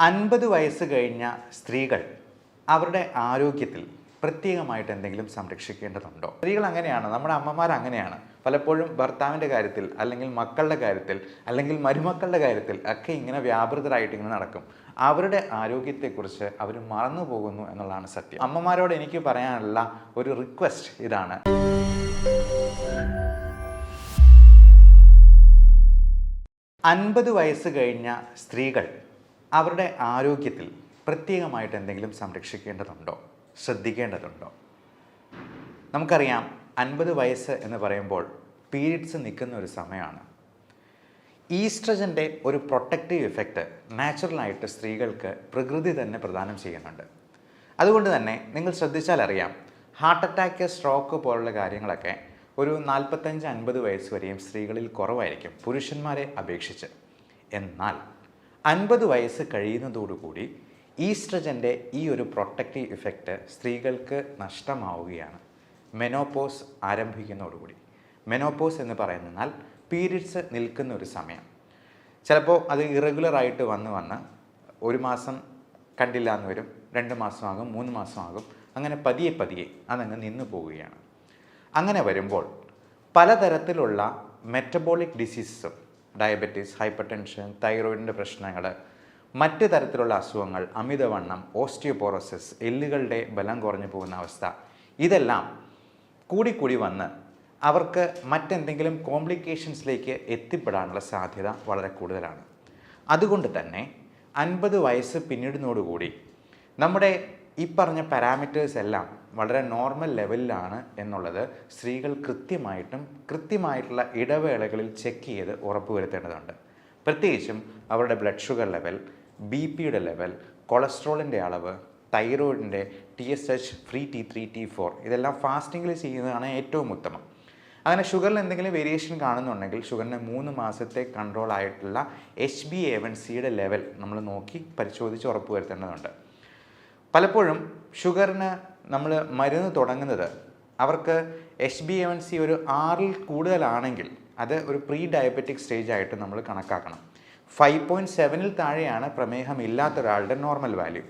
50 വയസ്സ് കഴിഞ്ഞ സ്ത്രീകൾ അവരുടെ ആരോഗ്യത്തിൽ പ്രത്യേകമായിട്ട് എന്തെങ്കിലും സംരക്ഷിക്കേണ്ടതുണ്ടോ? സ്ത്രീകൾ അങ്ങനെയാണ്, നമ്മുടെ അമ്മമാർ അങ്ങനെയാണ്. പലപ്പോഴും ഭർത്താവിൻ്റെ കാര്യത്തിൽ, അല്ലെങ്കിൽ മക്കളുടെ കാര്യത്തിൽ, അല്ലെങ്കിൽ മരുമക്കളുടെ കാര്യത്തിൽ ഒക്കെ ഇങ്ങനെ വ്യാപൃതരായിട്ട് ഇങ്ങനെ നടക്കും. അവരുടെ ആരോഗ്യത്തെക്കുറിച്ച് അവർ മറന്നു പോകുന്നു എന്നുള്ളതാണ് സത്യം. അമ്മമാരോട് എനിക്ക് പറയാനുള്ള ഒരു റിക്വസ്റ്റ് ഇതാണ്. 50 വയസ്സ് കഴിഞ്ഞ സ്ത്രീകൾ അവരുടെ ആരോഗ്യത്തിൽ പ്രത്യേകമായിട്ട് എന്തെങ്കിലും സംരക്ഷിക്കേണ്ടതുണ്ടോ, ശ്രദ്ധിക്കേണ്ടതുണ്ടോ? നമുക്കറിയാം, 50 വയസ്സ് എന്ന് പറയുമ്പോൾ പീരിയഡ്സ് നിൽക്കുന്ന ഒരു സമയമാണ്. ഈസ്ട്രജൻ്റെ ഒരു പ്രൊട്ടക്റ്റീവ് ഇഫക്റ്റ് നാച്ചുറലായിട്ട് സ്ത്രീകൾക്ക് പ്രകൃതി തന്നെ പ്രദാനം ചെയ്യുന്നുണ്ട്. അതുകൊണ്ട് തന്നെ നിങ്ങൾ ശ്രദ്ധിച്ചാൽ അറിയാം, ഹാർട്ട് അറ്റാക്ക്, സ്ട്രോക്ക് പോലുള്ള കാര്യങ്ങളൊക്കെ ഒരു 45-50 വയസ്സ് വരെയും സ്ത്രീകളിൽ കുറവായിരിക്കും പുരുഷന്മാരെ അപേക്ഷിച്ച്. എന്നാൽ 50 വയസ്സ് കഴിയുന്നതോടുകൂടി ഈസ്ട്രജൻ്റെ ഈ ഒരു പ്രൊട്ടക്റ്റീവ് ഇഫക്റ്റ് സ്ത്രീകൾക്ക് നഷ്ടമാവുകയാണ്. മെനോപോസ് ആരംഭിക്കുന്നതോടുകൂടി. മെനോപോസ് എന്ന് പറയുന്നാൽ പീരിയഡ്സ് നിൽക്കുന്ന ഒരു സമയം. ചിലപ്പോൾ അത് ഇറഗുലറായിട്ട് വന്ന് ഒരു മാസം കണ്ടില്ല എന്ന് വരും, 2 മാസമാകും, 3 മാസമാകും, അങ്ങനെ പതിയെ അതങ്ങ് നിന്നു പോവുകയാണ്. അങ്ങനെ വരുമ്പോൾ പലതരത്തിലുള്ള മെറ്റബോളിക് ഡിസീസസും, ഡയബറ്റീസ്, ഹൈപ്പർ ടെൻഷൻ, തൈറോയിഡിൻ്റെ പ്രശ്നങ്ങൾ, മറ്റ് തരത്തിലുള്ള അസുഖങ്ങൾ, അമിതവണ്ണം, ഓസ്റ്റിയോപോറോസിസ്, എല്ലുകളുടെ ബലം കുറഞ്ഞു പോകുന്ന അവസ്ഥ, ഇതെല്ലാം കൂടി വന്ന് അവർക്ക് മറ്റെന്തെങ്കിലും കോംപ്ലിക്കേഷൻസിലേക്ക് എത്തിപ്പെടാനുള്ള സാധ്യത വളരെ കൂടുതലാണ്. അതുകൊണ്ട് തന്നെ 50 വയസ്സ് പിന്നിടുന്നതോടുകൂടി നമ്മുടെ ഈ പറഞ്ഞ പാരാമീറ്റേഴ്സ് എല്ലാം വളരെ നോർമൽ ലെവലിലാണ് എന്നുള്ളത് സ്ത്രീകൾ കൃത്യമായിട്ടുള്ള ഇടവേളകളിൽ ചെക്ക് ചെയ്ത് ഉറപ്പുവരുത്തേണ്ടതുണ്ട്. പ്രത്യേകിച്ചും അവരുടെ ബ്ലഡ് ഷുഗർ ലെവൽ, BP-യുടെ ലെവൽ, കൊളസ്ട്രോളിൻ്റെ അളവ്, തൈറോയിഡിൻ്റെ TSH, ഫ്രീ T3, T4 ഇതെല്ലാം ഫാസ്റ്റിങ്ങിൽ ചെയ്യുന്നതാണ് ഏറ്റവും ഉത്തമം. അങ്ങനെ ഷുഗറിൽ എന്തെങ്കിലും വേരിയേഷൻ കാണുന്നുണ്ടെങ്കിൽ ഷുഗറിന് 3 മാസത്തെ കൺട്രോൾ ആയിട്ടുള്ള HbA1cയുടെ ലെവൽ നമ്മൾ നോക്കി പരിശോധിച്ച് ഉറപ്പുവരുത്തേണ്ടതുണ്ട്. പലപ്പോഴും ഷുഗറിന് നമ്മൾ മരുന്ന് തുടങ്ങുന്നത് അവർക്ക് HbA1c ഒരു 6-ൽ കൂടുതലാണെങ്കിൽ അത് ഒരു പ്രീ ഡയബറ്റിക് സ്റ്റേജ് ആയിട്ട് നമ്മൾ കണക്കാക്കണം. 5.7-ൽ താഴെയാണ് പ്രമേഹം ഇല്ലാത്ത ഒരാളുടെ നോർമൽ വാല്യൂ.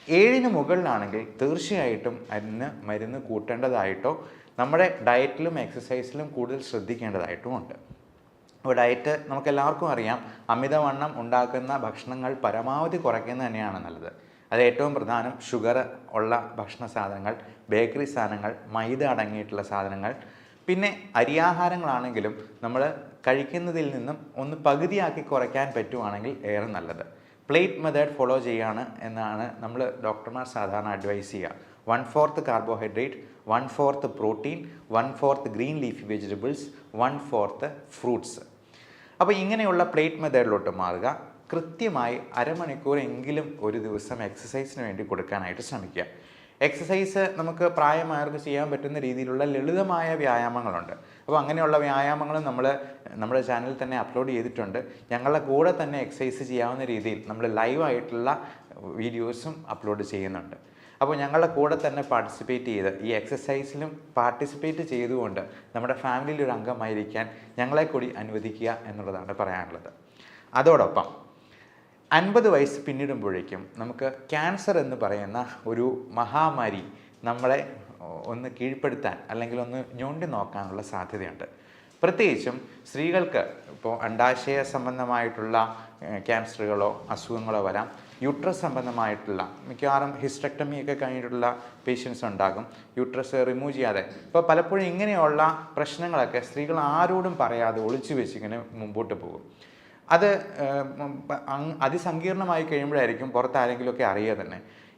7-ന് മുകളിലാണെങ്കിൽ തീർച്ചയായിട്ടും അതിന് മരുന്ന് കൂട്ടേണ്ടതായിട്ടോ നമ്മുടെ ഡയറ്റിലും എക്സസൈസിലും കൂടുതൽ ശ്രദ്ധിക്കേണ്ടതായിട്ടുമുണ്ട്. അപ്പോൾ ഡയറ്റ് നമുക്കെല്ലാവർക്കും അറിയാം, അമിതവണ്ണം ഉണ്ടാക്കുന്ന ഭക്ഷണങ്ങൾ പരമാവധി കുറയ്ക്കുന്നത് തന്നെയാണ് നല്ലത്. അത് ഏറ്റവും പ്രധാനം ഷുഗർ ഉള്ള ഭക്ഷണ സാധനങ്ങൾ, ബേക്കറി സാധനങ്ങൾ, മൈദ അടങ്ങിയിട്ടുള്ള സാധനങ്ങൾ, പിന്നെ അരിയാഹാരങ്ങളാണെങ്കിലും നമ്മൾ കഴിക്കുന്നതിൽ നിന്നും ഒന്ന് പകുതിയാക്കി കുറയ്ക്കാൻ പറ്റുവാണെങ്കിൽ ഏറെ നല്ലത്. പ്ലേറ്റ് മെത്തേഡ് ഫോളോ ചെയ്യാണ് എന്നാണ് നമ്മൾ ഡോക്ടർമാർ സാധാരണ അഡ്വൈസ് ചെയ്യുക. 1/4 carbohydrate, 1/4 protein, 1/4 green leafy vegetables, 1/4 fruits. അപ്പോൾ ഇങ്ങനെയുള്ള പ്ലേറ്റ് മെത്തേഡിലോട്ട് മാറുക. കൃത്യമായി അരമണിക്കൂറെങ്കിലും ഒരു ദിവസം എക്സസൈസിന് വേണ്ടി കൊടുക്കാനായിട്ട് ശ്രമിക്കുക. എക്സസൈസ് നമുക്ക് പ്രായമായവർക്ക് ചെയ്യാൻ പറ്റുന്ന രീതിയിലുള്ള ലളിതമായ വ്യായാമങ്ങളുണ്ട്. അപ്പോൾ അങ്ങനെയുള്ള വ്യായാമങ്ങൾ നമ്മൾ നമ്മുടെ ചാനലിൽ തന്നെ അപ്ലോഡ് ചെയ്തിട്ടുണ്ട്. ഞങ്ങളുടെ കൂടെ തന്നെ എക്സസൈസ് ചെയ്യാവുന്ന രീതിയിൽ നമ്മൾ ലൈവായിട്ടുള്ള വീഡിയോസും അപ്ലോഡ് ചെയ്യുന്നുണ്ട്. അപ്പോൾ ഞങ്ങളുടെ കൂടെ തന്നെ പാർട്ടിസിപ്പേറ്റ് ചെയ്ത് ഈ എക്സസൈസിലും പാർട്ടിസിപ്പേറ്റ് ചെയ്തുകൊണ്ട് നമ്മുടെ ഫാമിലിയിൽ ഒരു അംഗമായിരിക്കാൻ ഞങ്ങളെ കൂടി അനുവദിക്കുക എന്നുള്ളതാണ് പറയാനുള്ളത്. അതോടൊപ്പം 50 വയസ്സ് പിന്നിടുമ്പോഴേക്കും നമുക്ക് ക്യാൻസർ എന്ന് പറയുന്ന ഒരു മഹാമാരി നമ്മളെ ഒന്ന് കീഴ്പ്പെടുത്താൻ അല്ലെങ്കിൽ ഒന്ന് ഞൊണ്ടി നോക്കാനുള്ള സാധ്യതയുണ്ട്. പ്രത്യേകിച്ചും സ്ത്രീകൾക്ക് ഇപ്പോൾ അണ്ഡാശയ സംബന്ധമായിട്ടുള്ള ക്യാൻസറുകളോ അസുഖങ്ങളോ വരാം. യൂട്രസ് സംബന്ധമായിട്ടുള്ള മിക്കവാറും ഹിസ്റ്റക്ടമിയൊക്കെ കഴിഞ്ഞിട്ടുള്ള പേഷ്യൻസ് ഉണ്ടാകും, യൂട്രസ് റിമൂവ് ചെയ്യാതെ. ഇപ്പോൾ പലപ്പോഴും ഇങ്ങനെയുള്ള പ്രശ്നങ്ങളൊക്കെ സ്ത്രീകൾ ആരോടും പറയാതെ ഒളിച്ചു വെച്ചിങ്ങനെ മുമ്പോട്ട് പോകും. അത് അതിസങ്കീർണമായി കഴിയുമ്പോഴായിരിക്കും പുറത്താരെങ്കിലുമൊക്കെ അറിയുക തന്നെ.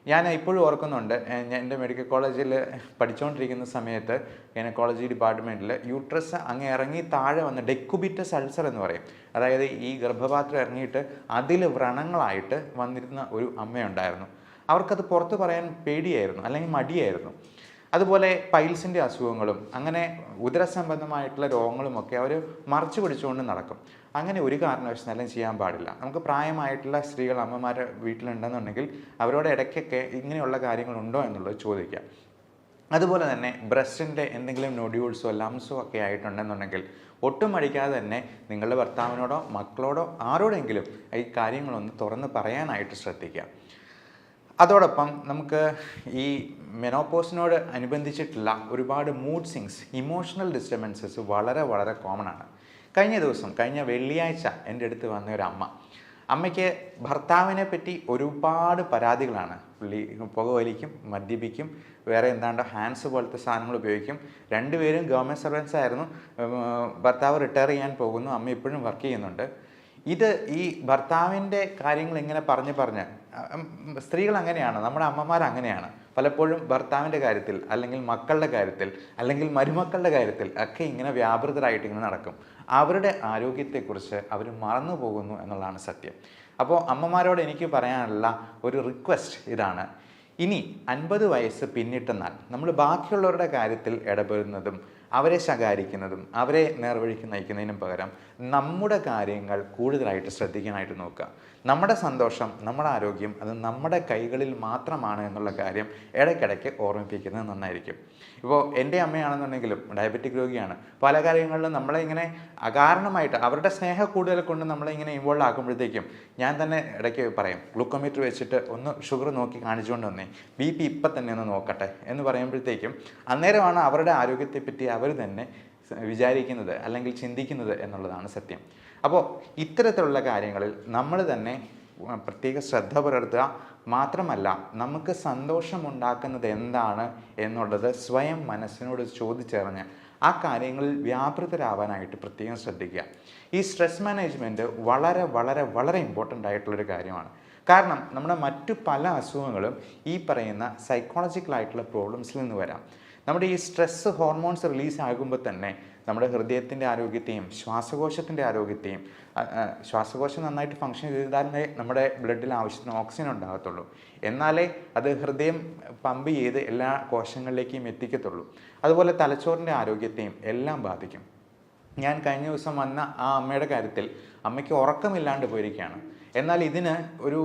ഞാൻ ഇപ്പോഴും ഓർക്കുന്നുണ്ട്, എൻ്റെ മെഡിക്കൽ കോളേജിൽ പഠിച്ചുകൊണ്ടിരിക്കുന്ന സമയത്ത് ഗൈനക്കോളജി ഡിപ്പാർട്ട്മെൻറ്റിൽ യൂട്രസ് അങ്ങ് ഇറങ്ങി താഴെ വന്ന് ഡെക്കുബിറ്റസ് അൾസർ എന്ന് പറയും, അതായത് ഈ ഗർഭപാത്രം ഇറങ്ങിയിട്ട് അതിൽ വ്രണങ്ങളായിട്ട് വന്നിരുന്ന ഒരു അമ്മയുണ്ടായിരുന്നു. അവർക്കത് പുറത്ത് പറയാൻ പേടിയായിരുന്നു, അല്ലെങ്കിൽ മടിയായിരുന്നു. അതുപോലെ പൈൽസിൻ്റെ അസുഖങ്ങളും അങ്ങനെ ഉദരസംബന്ധമായിട്ടുള്ള രോഗങ്ങളുമൊക്കെ അവർ മറച്ചു പിടിച്ചുകൊണ്ട് നടക്കും. അങ്ങനെ ഒരു കാരണവശാലും ചെയ്യാൻ പാടില്ല. നമുക്ക് പ്രായമായിട്ടുള്ള സ്ത്രീകൾ, അമ്മമാർ വീട്ടിലുണ്ടെന്നുണ്ടെങ്കിൽ അവരോട് ഇടയ്ക്കൊക്കെ ഇങ്ങനെയുള്ള കാര്യങ്ങളുണ്ടോ എന്നുള്ളത് ചോദിക്കുക. അതുപോലെ തന്നെ ബ്രസ്റ്റിൻ്റെ എന്തെങ്കിലും നൊഡ്യൂൾസോ ലംസോ ഒക്കെ ആയിട്ടുണ്ടെന്നുണ്ടെങ്കിൽ ഒട്ടും മടിക്കാതെ തന്നെ നിങ്ങളുടെ ഭർത്താവിനോടോ മക്കളോടോ ആരോടെങ്കിലും ഈ കാര്യങ്ങളൊന്ന് തുറന്ന് പറയാനായിട്ട് ശ്രദ്ധിക്കുക. അതോടൊപ്പം നമുക്ക് ഈ മെനോപോസിനോട് അനുബന്ധിച്ചിട്ടുള്ള ഒരുപാട് മൂഡ് സ്വിങ്സ്, ഇമോഷണൽ ഡിസ്റ്റർബൻസസ് വളരെ വളരെ കോമൺ ആണ്. കഴിഞ്ഞ വെള്ളിയാഴ്ച എൻ്റെ അടുത്ത് വന്ന ഒരു അമ്മയ്ക്ക് ഭർത്താവിനെ പറ്റി ഒരുപാട് പരാതികളാണ്. പുള്ളി പുകവലിക്കും, മദ്യപിക്കും, വേറെ എന്താണ്ട് ഹാൻഡ്സ് പോലത്തെ സാധനങ്ങൾ ഉപയോഗിക്കും. രണ്ടുപേരും ഗവൺമെൻറ് സർവൻസ് ആയിരുന്നു. ഭർത്താവ് റിട്ടയർ ചെയ്യാൻ പോകുന്നു, അമ്മ ഇപ്പോഴും വർക്ക് ചെയ്യുന്നുണ്ട്. ഇത് ഈ ഭർത്താവിൻ്റെ കാര്യങ്ങൾ ഇങ്ങനെ പറഞ്ഞ് സ്ത്രീകൾ അങ്ങനെയാണ്, നമ്മുടെ അമ്മമാർ അങ്ങനെയാണ്. പലപ്പോഴും ഭർത്താവിൻ്റെ കാര്യത്തിൽ അല്ലെങ്കിൽ മക്കളുടെ കാര്യത്തിൽ അല്ലെങ്കിൽ മരുമക്കളുടെ കാര്യത്തിൽ ഒക്കെ ഇങ്ങനെ വ്യാപൃതരായിട്ട് ഇങ്ങനെ നടക്കും. അവരുടെ ആരോഗ്യത്തെക്കുറിച്ച് അവർ മറന്നു പോകുന്നു എന്നുള്ളതാണ് സത്യം. അപ്പോൾ അമ്മമാരോട് എനിക്ക് പറയാനുള്ള ഒരു റിക്വസ്റ്റ് ഇതാണ്: ഇനി 50 വയസ്സ് പിന്നിട്ടെന്നാൽ നമ്മൾ ബാക്കിയുള്ളവരുടെ കാര്യത്തിൽ ഇടപെടുന്നതും അവരെ ശകാരിക്കുന്നതും അവരെ നേർവഴിക്ക് നയിക്കുന്നതിനും പകരം നമ്മുടെ കാര്യങ്ങൾ കൂടുതലായിട്ട് ശ്രദ്ധിക്കാനായിട്ട് നോക്കുക. നമ്മുടെ സന്തോഷം, നമ്മുടെ ആരോഗ്യം അത് നമ്മുടെ കൈകളിൽ മാത്രമാണ് എന്നുള്ള കാര്യം ഇടയ്ക്കിടയ്ക്ക് ഓർമ്മിപ്പിക്കുന്നത് നന്നായിരിക്കും. ഇപ്പോൾ എൻ്റെ അമ്മയാണെന്നുണ്ടെങ്കിലും ഡയബറ്റിക് രോഗിയാണ്. പല കാര്യങ്ങളിലും നമ്മളെ ഇങ്ങനെ അകാരണമായിട്ട് അവരുടെ സ്നേഹ കൂടുതൽ കൊണ്ട് നമ്മളെ ഇങ്ങനെ ഇൻവോൾവ് ആക്കുമ്പോഴത്തേക്കും ഞാൻ തന്നെ ഇടയ്ക്ക് പറയും, ഗ്ലൂക്കോമീറ്റർ വെച്ചിട്ട് ഒന്ന് ഷുഗർ നോക്കി കാണിച്ചുകൊണ്ട് വന്നേ, BP ഇപ്പം തന്നെ ഒന്ന് നോക്കട്ടെ എന്ന് പറയുമ്പോഴത്തേക്കും അന്നേരമാണ് അവരുടെ ആരോഗ്യത്തെപ്പറ്റി അവർ തന്നെ വിചാരിക്കുന്നത് അല്ലെങ്കിൽ ചിന്തിക്കുന്നത് എന്നുള്ളതാണ് സത്യം. അപ്പോൾ ഇത്തരത്തിലുള്ള കാര്യങ്ങളിൽ നമ്മൾ തന്നെ പ്രത്യേക ശ്രദ്ധ പുലർത്തുക. മാത്രമല്ല, നമുക്ക് സന്തോഷമുണ്ടാക്കുന്നത് എന്താണ് എന്നുള്ളത് സ്വയം മനസ്സിനോട് ചോദിച്ചറിഞ്ഞ് ആ കാര്യങ്ങളിൽ വ്യാപൃതരാവാനായിട്ട് പ്രത്യേകം ശ്രദ്ധിക്കുക. ഈ സ്ട്രെസ് മാനേജ്മെൻറ്റ് വളരെ വളരെ വളരെ ഇമ്പോർട്ടൻ്റ് ആയിട്ടുള്ളൊരു കാര്യമാണ്. കാരണം നമ്മുടെ മറ്റു പല അസുഖങ്ങളും ഈ പറയുന്ന സൈക്കോളജിക്കലായിട്ടുള്ള പ്രോബ്ലംസിൽ നിന്ന് വരാം. നമ്മുടെ ഈ സ്ട്രെസ് ഹോർമോൺസ് റിലീസ് ആകുമ്പോൾ തന്നെ നമ്മുടെ ഹൃദയത്തിൻ്റെ ആരോഗ്യത്തെയും ശ്വാസകോശത്തിൻ്റെ ആരോഗ്യത്തെയും, ശ്വാസകോശം നന്നായിട്ട് ഫങ്ഷൻ ചെയ്താലേ നമ്മുടെ ബ്ലഡിൽ ആവശ്യത്തിന് ഓക്സിജൻ ഉണ്ടാകത്തുള്ളൂ. എന്നാലേ അത് ഹൃദയം പമ്പ് ചെയ്ത് എല്ലാ കോശങ്ങളിലേക്കും എത്തിക്കത്തുള്ളൂ. അതുപോലെ തലച്ചോറിൻ്റെ ആരോഗ്യത്തെയും എല്ലാം ബാധിക്കും. ഞാൻ കഴിഞ്ഞ ദിവസം വന്ന ആ അമ്മയുടെ കാര്യത്തിൽ അമ്മയ്ക്ക് ഉറക്കമില്ലാണ്ട് പോയിരിക്കുകയാണ്. എന്നാൽ ഇതിന് ഒരു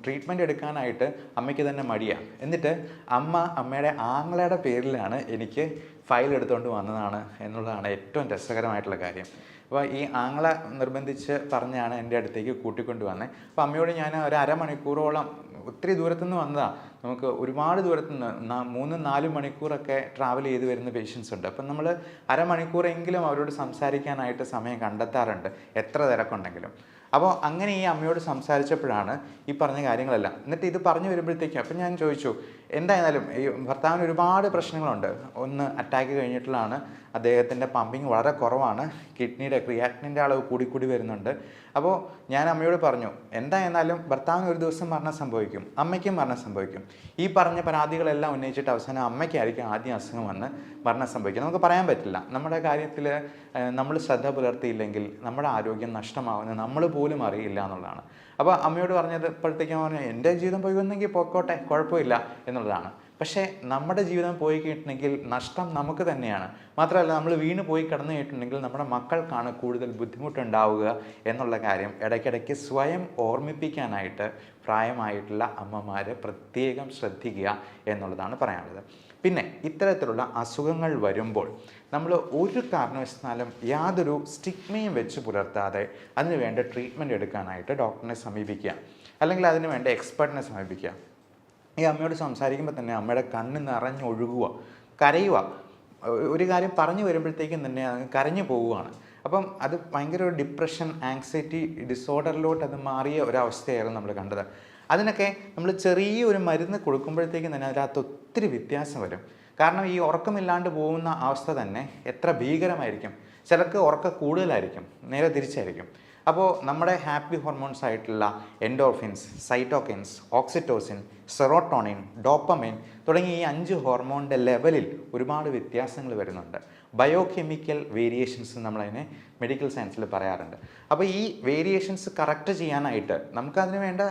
ട്രീറ്റ്മെൻറ്റ് എടുക്കാനായിട്ട് അമ്മയ്ക്ക് തന്നെ മടിയാണ്. എന്നിട്ട് അമ്മയുടെ ആങ്ങളയുടെ പേരിലാണ് എനിക്ക് ഫയൽ എടുത്തുകൊണ്ട് വന്നതാണ് എന്നുള്ളതാണ് ഏറ്റവും രസകരമായിട്ടുള്ള കാര്യം. അപ്പോൾ ഈ ആങ്ങളെ നിർബന്ധിച്ച് പറഞ്ഞാണ് എൻ്റെ അടുത്തേക്ക് കൂട്ടിക്കൊണ്ട് വന്നത്. അപ്പോൾ അമ്മയോട് ഞാൻ ഒരു അരമണിക്കൂറോളം, ഒത്തിരി ദൂരത്തുനിന്ന് വന്നതാണ്, നമുക്ക് ഒരുപാട് ദൂരത്തുനിന്ന് 3-4 മണിക്കൂറൊക്കെ ട്രാവൽ ചെയ്ത് വരുന്ന പേഷ്യൻസ് ഉണ്ട്. അപ്പം നമ്മൾ അരമണിക്കൂറെങ്കിലും അവരോട് സംസാരിക്കാനായിട്ട് സമയം കണ്ടെത്താറുണ്ട്, എത്ര തിരക്കുണ്ടെങ്കിലും. അപ്പോൾ അങ്ങനെ ഈ അമ്മയോട് സംസാരിച്ചപ്പോഴാണ് ഈ പറഞ്ഞ കാര്യങ്ങളെല്ലാം. എന്നിട്ട് ഇത് പറഞ്ഞു വരുമ്പോഴത്തേക്കും അപ്പം ഞാൻ ചോദിച്ചു, എന്തായാലും ഈ ഭർത്താവിന് ഒരുപാട് പ്രശ്നങ്ങളുണ്ട്. ഒന്ന് അറ്റാക്ക് കഴിഞ്ഞിട്ടുള്ളതാണ്, അദ്ദേഹത്തിൻ്റെ പമ്പിങ് വളരെ കുറവാണ്, കിഡ്നിയുടെ ക്രിയാറ്റിനിൻ്റെ അളവ് കൂടിക്കൂടി വരുന്നുണ്ട്. അപ്പോൾ ഞാൻ അമ്മയോട് പറഞ്ഞു, എന്തായാലും ഭർത്താവിന് ഒരു ദിവസം മരണം സംഭവിക്കും, അമ്മയ്ക്കും മരണം സംഭവിക്കും. ഈ പറഞ്ഞ പരാതികളെല്ലാം ഉന്നയിച്ചിട്ട് അവസാനം അമ്മയ്ക്കായിരിക്കും ആദ്യം അസുഖം വന്ന് മരണം സംഭവിക്കും. നമുക്ക് പറയാൻ പറ്റില്ല. നമ്മുടെ കാര്യത്തിൽ നമ്മൾ ശ്രദ്ധ പുലർത്തിയില്ലെങ്കിൽ നമ്മുടെ ആരോഗ്യം നഷ്ടമാവുന്നത് നമ്മൾ പോലും അറിയില്ല എന്നുള്ളതാണ്. അപ്പോൾ അമ്മയോട് പറഞ്ഞത് ഇപ്പോഴത്തേക്കും പറഞ്ഞു, എൻ്റെ ജീവിതം പോയി വന്നെങ്കിൽ പോയിക്കോട്ടെ, കുഴപ്പമില്ല എന്നുള്ളതാണ്. പക്ഷേ നമ്മുടെ ജീവിതം പോയി കഴിഞ്ഞിട്ടുണ്ടെങ്കിൽ നഷ്ടം നമുക്ക് തന്നെയാണ്. മാത്രമല്ല, നമ്മൾ വീണ് പോയി കിടന്നു കഴിഞ്ഞിട്ടുണ്ടെങ്കിൽ നമ്മുടെ മക്കൾക്കാണ് കൂടുതൽ ബുദ്ധിമുട്ടുണ്ടാവുക എന്നുള്ള കാര്യം ഇടയ്ക്കിടയ്ക്ക് സ്വയം ഓർമ്മിപ്പിക്കാനായിട്ട് പ്രായമായിട്ടുള്ള അമ്മമാർ പ്രത്യേകം ശ്രദ്ധിക്കുക എന്നുള്ളതാണ് പറയാനുള്ളത്. പിന്നെ ഇത്തരത്തിലുള്ള അസുഖങ്ങൾ വരുമ്പോൾ നമ്മൾ ഒരു കാരണവശാലും യാതൊരു സ്റ്റിഗ്മയും വെച്ച് പുലർത്താതെ അതിന് വേണ്ട ട്രീറ്റ്മെൻറ്റ് എടുക്കാനായിട്ട് ഡോക്ടറിനെ സമീപിക്കുക, അല്ലെങ്കിൽ അതിന് വേണ്ട എക്സ്പെർട്ടിനെ സമീപിക്കുക. ഈ അമ്മയോട് സംസാരിക്കുമ്പോൾ തന്നെ അമ്മയുടെ കണ്ണ് നിറഞ്ഞൊഴുകുക, കരയുക. ഒരു കാര്യം പറഞ്ഞു വരുമ്പോഴത്തേക്കും തന്നെ കരഞ്ഞു പോവുകയാണ്. അപ്പം അത് ഭയങ്കര ഒരു ഡിപ്രഷൻ, ആങ്സൈറ്റി ഡിസോർഡറിലോട്ട് അത് മാറിയ ഒരവസ്ഥയായിരുന്നു നമ്മൾ കണ്ടത്. അതിനൊക്കെ നമ്മൾ ചെറിയൊരു മരുന്ന് കൊടുക്കുമ്പോഴത്തേക്കും തന്നെ അതിനകത്ത് ഒത്തിരി വ്യത്യാസം വരും. കാരണം ഈ ഉറക്കമില്ലാണ്ട് പോകുന്ന അവസ്ഥ തന്നെ എത്ര ഭീകരമായിരിക്കും. ചിലർക്ക് ഉറക്കം കൂടുതലായിരിക്കും, നേരെ തിരിച്ചായിരിക്കും. അപ്പോൾ നമ്മുടെ ഹാപ്പി ഹോർമോൺസ് ആയിട്ടുള്ള എൻഡോർഫിൻസ്, സൈറ്റോകിൻസ്, ഓക്സിറ്റോസിൻ, സെറോട്ടോണിൻ, ഡോപ്പമൈൻ തുടങ്ങിയ ഈ 5 ഹോർമോണിൻ്റെ ലെവലിൽ ഒരുപാട് വ്യത്യാസങ്ങൾ വരുന്നുണ്ട്. ബയോകെമിക്കൽ വേരിയേഷൻസ് നമ്മളതിനെ മെഡിക്കൽ സയൻസിൽ പറയാറുണ്ട്. അപ്പോൾ ഈ വേരിയേഷൻസ് കറക്റ്റ് ചെയ്യാനായിട്ട് നമുക്കതിന് വേണ്ട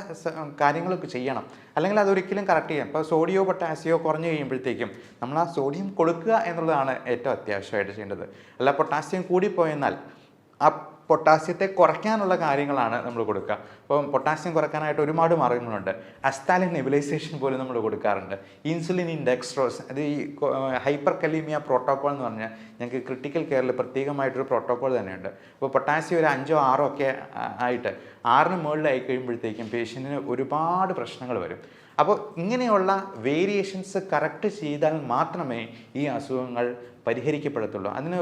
കാര്യങ്ങളൊക്കെ ചെയ്യണം, അല്ലെങ്കിൽ അതൊരിക്കലും കറക്റ്റ് ചെയ്യാം. ഇപ്പോൾ സോഡിയോ പൊട്ടാസിയോ കുറഞ്ഞു കഴിയുമ്പോഴത്തേക്കും നമ്മൾ ആ സോഡിയം കൊടുക്കുക എന്നുള്ളതാണ് ഏറ്റവും അത്യാവശ്യമായിട്ട് ചെയ്യേണ്ടത്. അല്ല പൊട്ടാസ്യം കൂടിപ്പോയെന്നാൽ ആ പൊട്ടാസ്യത്തെ കുറയ്ക്കാനുള്ള കാര്യങ്ങളാണ് നമ്മൾ കൊടുക്കുക. അപ്പം പൊട്ടാസ്യം കുറയ്ക്കാനായിട്ട് ഒരുപാട് മാർഗ്ഗങ്ങളുണ്ട്. അസ്താലിൻ നെബുലൈസേഷൻ പോലും നമ്മൾ കൊടുക്കാറുണ്ട്. ഇൻസുലിൻ ഇൻഡെക്സ്ട്രോസ്, അത് ഈ ഹൈപ്പർ കലീമിയ പ്രോട്ടോക്കോൾ എന്ന് പറഞ്ഞാൽ ഞങ്ങൾക്ക് ക്രിട്ടിക്കൽ കെയറിൽ പ്രത്യേകമായിട്ടൊരു പ്രോട്ടോക്കോൾ തന്നെയുണ്ട്. അപ്പോൾ പൊട്ടാസ്യം ഒരു 5 6 ഒക്കെ ആയിട്ട് 6ന് മുകളിലായി കഴിയുമ്പോഴത്തേക്കും പേഷ്യൻറ്റിന് ഒരുപാട് പ്രശ്നങ്ങൾ വരും. അപ്പോൾ ഇങ്ങനെയുള്ള വേരിയേഷൻസ് കറക്റ്റ് ചെയ്താൽ മാത്രമേ ഈ അസുഖങ്ങൾ പരിഹരിക്കപ്പെടത്തുള്ളൂ. അതിന്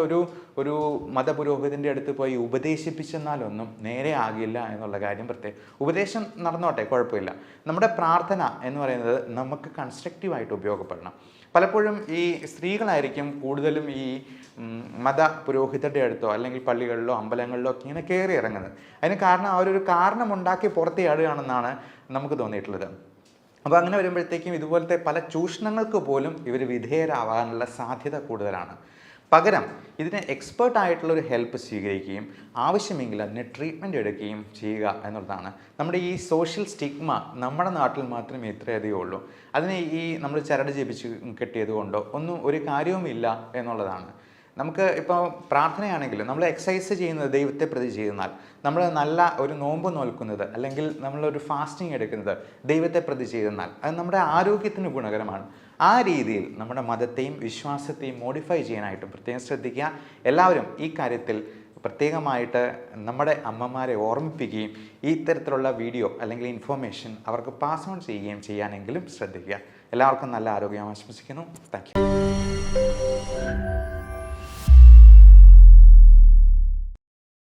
ഒരു മതപുരോഹിതൻ്റെ അടുത്ത് പോയി ഉപദേശിപ്പിച്ചെന്നാലൊന്നും നേരെ ആകില്ല എന്നുള്ള കാര്യം പ്രത്യേകം. ഉപദേശം നടന്നോട്ടെ, കുഴപ്പമില്ല. നമ്മുടെ പ്രാർത്ഥന എന്ന് പറയുന്നത് നമുക്ക് കൺസ്ട്രക്റ്റീവായിട്ട് ഉപയോഗപ്പെടണം. പലപ്പോഴും ഈ സ്ത്രീകളായിരിക്കും കൂടുതലും ഈ മത പുരോഹിതരുടെ അടുത്തോ അല്ലെങ്കിൽ പള്ളികളിലോ അമ്പലങ്ങളിലോ ഒക്കെ ഇങ്ങനെ കയറി ഇറങ്ങുന്നത്. അതിന് കാരണം അവരൊരു കാരണമുണ്ടാക്കി പുറത്തിയാടുകയാണെന്നാണ് നമുക്ക് തോന്നിയിട്ടുള്ളത്. അപ്പോൾ അങ്ങനെ വരുമ്പോഴത്തേക്കും ഇതുപോലത്തെ പല ചൂഷണങ്ങൾക്ക് പോലും ഇവർ വിധേയരാവാനുള്ള സാധ്യത കൂടുതലാണ്. പകരം ഇതിന് എക്സ്പേർട്ടായിട്ടുള്ള ഒരു ഹെൽപ്പ് സ്വീകരിക്കുകയും ആവശ്യമെങ്കിൽ അതിന് ട്രീറ്റ്മെൻറ്റ് എടുക്കുകയും ചെയ്യുക എന്നുള്ളതാണ്. നമ്മുടെ ഈ സോഷ്യൽ സ്റ്റിഗ്മ നമ്മുടെ നാട്ടിൽ മാത്രമേ ഇത്രയധികം ഉള്ളൂ. അതിനെ ഈ നമ്മൾ ചരട് ജപിച്ച് കെട്ടിയത് കൊണ്ടോ ഒന്നും ഒരു കാര്യവുമില്ല എന്നുള്ളതാണ്. നമുക്ക് ഇപ്പോൾ പ്രാർത്ഥനയാണെങ്കിലും നമ്മൾ എക്സസൈസ് ചെയ്യുന്നത് ദൈവത്തെ പ്രതി ചെയ്യുന്നാൽ, നമ്മൾ നല്ല ഒരു നോമ്പ് നോൽക്കുന്നത് അല്ലെങ്കിൽ നമ്മളൊരു ഫാസ്റ്റിംഗ് എടുക്കുന്നത് ദൈവത്തെ പ്രതി ചെയ്യുന്നാൽ അത് നമ്മുടെ ആരോഗ്യത്തിന് ഗുണകരമാണ്. ആ രീതിയിൽ നമ്മുടെ മതത്തെയും വിശ്വാസത്തെയും മോഡിഫൈ ചെയ്യാനായിട്ടും പ്രത്യേകം ശ്രദ്ധിക്കുക. എല്ലാവരും ഈ കാര്യത്തിൽ പ്രത്യേകമായിട്ട് നമ്മുടെ അമ്മമാരെ ഓർമ്മിപ്പിക്കുകയും ഈ ഇത്തരത്തിലുള്ള വീഡിയോ അല്ലെങ്കിൽ ഇൻഫോർമേഷൻ അവർക്ക് പാസ് ഓൺ ചെയ്യുകയും ചെയ്യാനെങ്കിലും ശ്രദ്ധിക്കുക. എല്ലാവർക്കും നല്ല ആരോഗ്യം ആശംസിക്കുന്നു. Thank you.